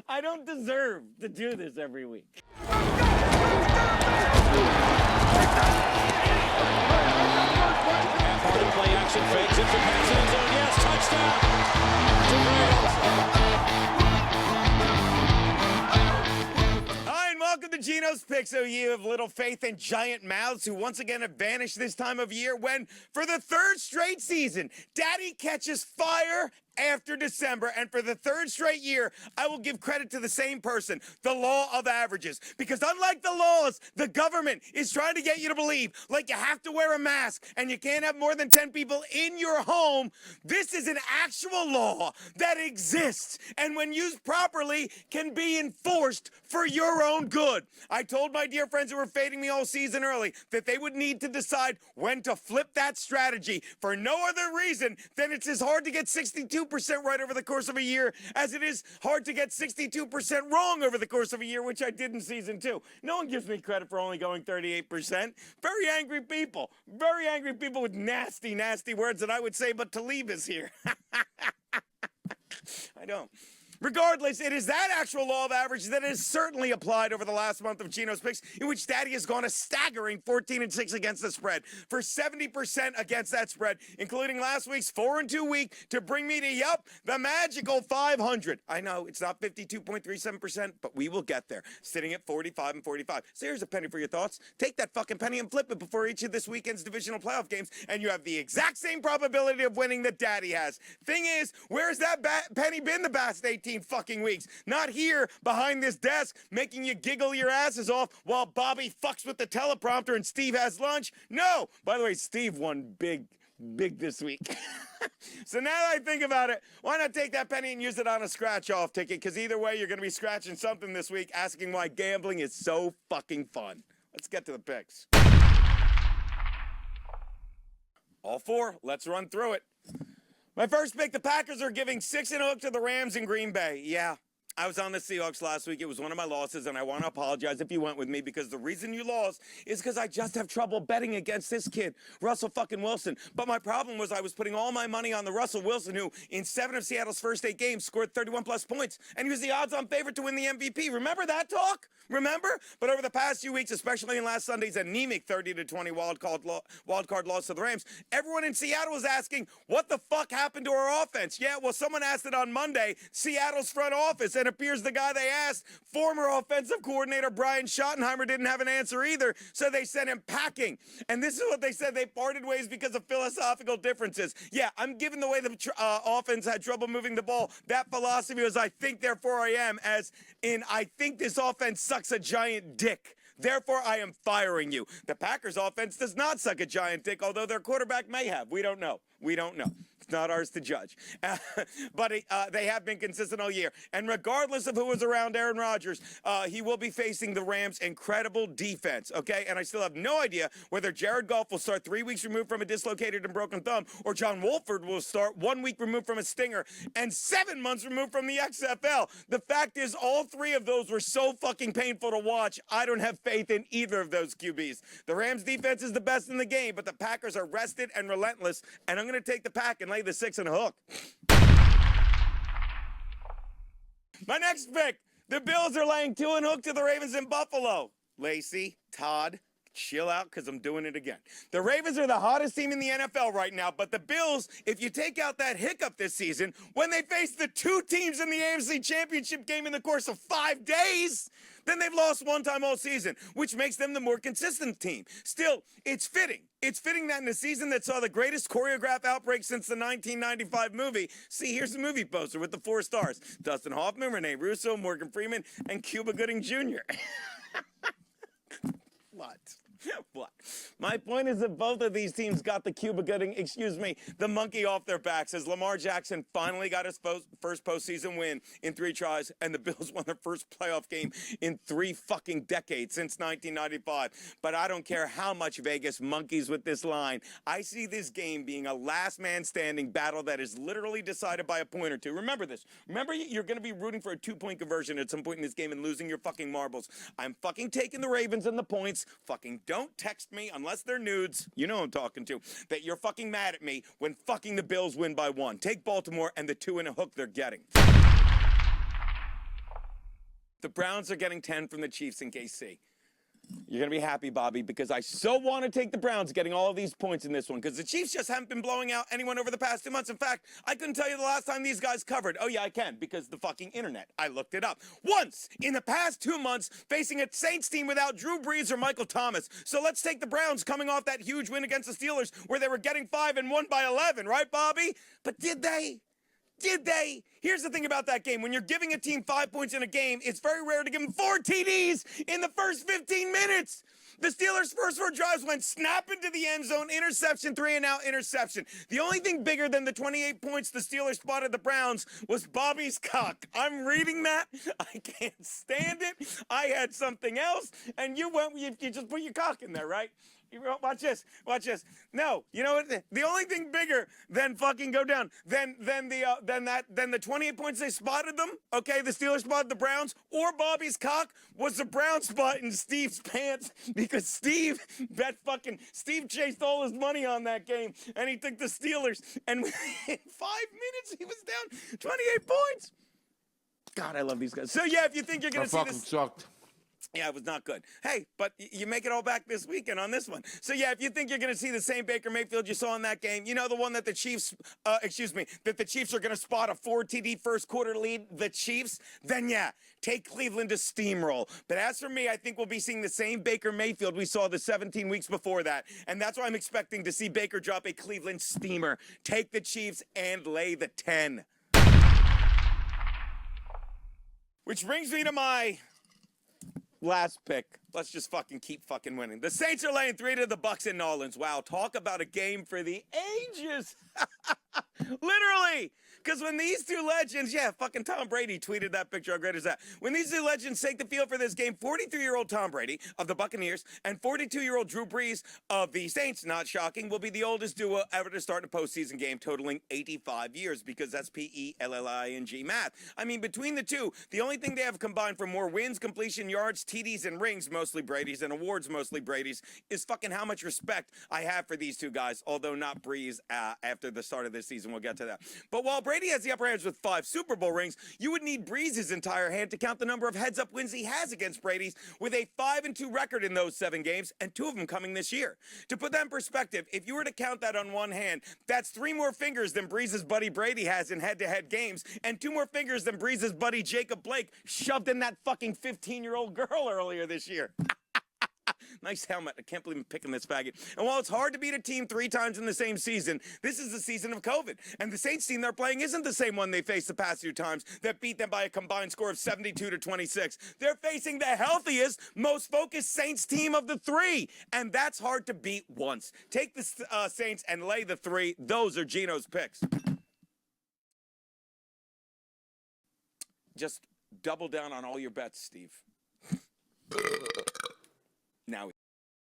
I don't deserve to do this every week. Part of play action fakes it for pass in zone. Yes, touchdown. Hi, and welcome to Geno's Picks. Oh, you have little faith in giant mouths who once again have vanished this time of year when, for the third straight season, Daddy catches fire after December, and for the third straight year, I will give credit to the same person, the law of averages. Because unlike the laws, the government is trying to get you to believe, like you have to wear a mask and you can't have more than 10 people in your home. This is an actual law that exists, and when used properly, can be enforced for your own good. I told my dear friends who were fading me all season early that they would need to decide when to flip that strategy for no other reason than it's as hard to get 62% right over the course of a year as it is hard to get 62% wrong over the course of a year, which I did in season 2. No one gives me credit for only going 38%. Very angry people with nasty, nasty words that I would say, but Talib is here. I don't. Regardless, it is that actual law of average that is certainly applied over the last month of Geno's Picks, in which Daddy has gone a staggering 14-6 against the spread, for 70% against that spread, including last week's 4-2 week to bring me to, the magical 500. I know it's not 52.37%, but we will get there, sitting at 45 and 45. So here's a penny for your thoughts. Take that fucking penny and flip it before each of this weekend's divisional playoff games, and you have the exact same probability of winning that Daddy has. Thing is, where's that penny been the past 18 fucking weeks? Not here behind this desk making you giggle your asses off while Bobby fucks with the teleprompter and Steve has lunch. No! By the way, Steve won big this week. So now that I think about it, why not take that penny and use it on a scratch-off ticket? Because either way, you're going to be scratching something this week, asking why gambling is so fucking fun. Let's get to the picks. All four. Let's run through it. My first pick, the Packers are giving 6 and a hook to the Rams in Green Bay. Yeah, I was on the Seahawks last week. It was one of my losses, and I want to apologize if you went with me, because the reason you lost is because I just have trouble betting against this kid, Russell fucking Wilson. But my problem was I was putting all my money on the Russell Wilson, who in 7 of Seattle's first 8 games scored 31-plus points, and he was the odds-on favorite to win the MVP. Remember that talk? Remember? But over the past few weeks, especially in last Sunday's anemic 30-20 wildcard loss to the Rams, everyone in Seattle was asking, what the fuck happened to our offense? Yeah, well, someone asked it on Monday, Seattle's front office, and it appears the guy they asked, former offensive coordinator Brian Schottenheimer, didn't have an answer either, so they sent him packing. And this is what they said: they parted ways because of philosophical differences. Yeah, I'm giving the way the offense had trouble moving the ball. That philosophy was I think, therefore I am, as in I think this offense sucks a giant dick. Therefore, I am firing you. The Packers offense does not suck a giant dick, although their quarterback may have. We don't know. It's not ours to judge. But they have been consistent all year. And regardless of who was around Aaron Rodgers, he will be facing the Rams' incredible defense, okay? And I still have no idea whether Jared Goff will start 3 weeks removed from a dislocated and broken thumb, or John Wolford will start 1 week removed from a stinger and 7 months removed from the XFL. The fact is, all 3 of those were so fucking painful to watch, I don't have faith in either of those QBs. The Rams' defense is the best in the game, but the Packers are rested and relentless, and I'm going to take the Pack and lay the 6 and a hook. My next pick, the Bills are laying 2 and a hook to the Ravens in Buffalo. Lacey, Todd, chill out, because I'm doing it again. The Ravens are the hottest team in the NFL right now, but the Bills, if you take out that hiccup this season, when they face the 2 teams in the AFC Championship game in the course of 5 days, then they've lost 1 time all season, which makes them the more consistent team. Still, it's fitting. It's fitting that in a season that saw the greatest choreographed outbreak since the 1995 movie. See, here's the movie poster with the 4 stars: Dustin Hoffman, Rene Russo, Morgan Freeman, and Cuba Gooding Jr. What? My point is that both of these teams got the the monkey off their backs, as Lamar Jackson finally got his first postseason win in 3 tries, and the Bills won their first playoff game in 3 fucking decades, since 1995. But I don't care how much Vegas monkeys with this line. I see this game being a last man standing battle that is literally decided by a point or 2. Remember this. Remember, you're going to be rooting for a 2-point conversion at some point in this game and losing your fucking marbles. I'm fucking taking the Ravens and the points. Fucking don't text me unless they're nudes. You know who I'm talking to. That you're fucking mad at me when fucking the Bills win by 1. Take Baltimore and the 2 and a hook they're getting. The Browns are getting 10 from the Chiefs in KC. You're going to be happy, Bobby, because I so want to take the Browns getting all of these points in this one because the Chiefs just haven't been blowing out anyone over the past 2 months. In fact, I couldn't tell you the last time these guys covered. Oh, yeah, I can because the fucking internet. I looked it up. Once in the past 2 months facing a Saints team without Drew Brees or Michael Thomas. So let's take the Browns coming off that huge win against the Steelers where they were getting 5 and won by 11, right, Bobby? But did they? Did they? Here's the thing about that game. When you're giving a team 5 points in a game, it's very rare to give them 4 TDs in the first 15 minutes. The Steelers' first 4 drives went snap into the end zone, interception, 3-and-out interception. The only thing bigger than the 28 points the Steelers spotted the Browns was Bobby's cock. I'm reading that. I can't stand it. I had something else, and you just put your cock in there, right? Watch this. Watch this. No, you know what? The only thing bigger than fucking go down than the 28 points they spotted them. Okay, the Steelers spotted the Browns or Bobby's cock was the Brown spot in Steve's pants because Steve chased all his money on that game and he took the Steelers and in 5 minutes he was down 28 points. God, I love these guys. So yeah, if you think you're gonna see this, sucked. yeah, it was not good. Hey, but you make it all back this weekend on this one. So, yeah, if you think you're going to see the same Baker Mayfield you saw in that game, you know the one that the Chiefs, that the Chiefs are going to spot a 4 TD first quarter lead, the Chiefs, then, yeah, take Cleveland to steamroll. But as for me, I think we'll be seeing the same Baker Mayfield we saw the 17 weeks before that. And that's why I'm expecting to see Baker drop a Cleveland steamer. Take the Chiefs and lay the 10. Which brings me to my last pick. Let's just fucking keep fucking winning. The Saints are laying 3 to the Bucs in New Orleans. Wow, talk about a game for the ages. Literally. Because when these two legends, yeah, fucking Tom Brady tweeted that picture. How great is that? When these two legends take the field for this game, 43-year-old Tom Brady of the Buccaneers and 42-year-old Drew Brees of the Saints, not shocking, will be the oldest duo ever to start a postseason game, totaling 85 years because that's PELLING math. I mean, between the two, the only thing they have combined for more wins, completion, yards, TDs, and rings, mostly Brady's, and awards, mostly Brady's, is fucking how much respect I have for these two guys, although not Brees after the start of this season. We'll get to that. But while Brady has the upper hands with 5 Super Bowl rings, you would need Brees' entire hand to count the number of heads-up wins he has against Brady's with a 5-2 record in those 7 games, and 2 of them coming this year. To put that in perspective, if you were to count that on one hand, that's 3 more fingers than Brees' buddy Brady has in head-to-head games, and 2 more fingers than Brees' buddy Jacob Blake shoved in that fucking 15-year-old girl earlier this year. Nice helmet. I can't believe I'm picking this faggot. And while it's hard to beat a team 3 times in the same season, this is the season of COVID. And the Saints team they're playing isn't the same one they faced the past few times that beat them by a combined score of 72-26. They're facing the healthiest, most focused Saints team of the 3. And that's hard to beat once. Take the Saints and lay the 3. Those are Geno's picks. Just double down on all your bets, Steve.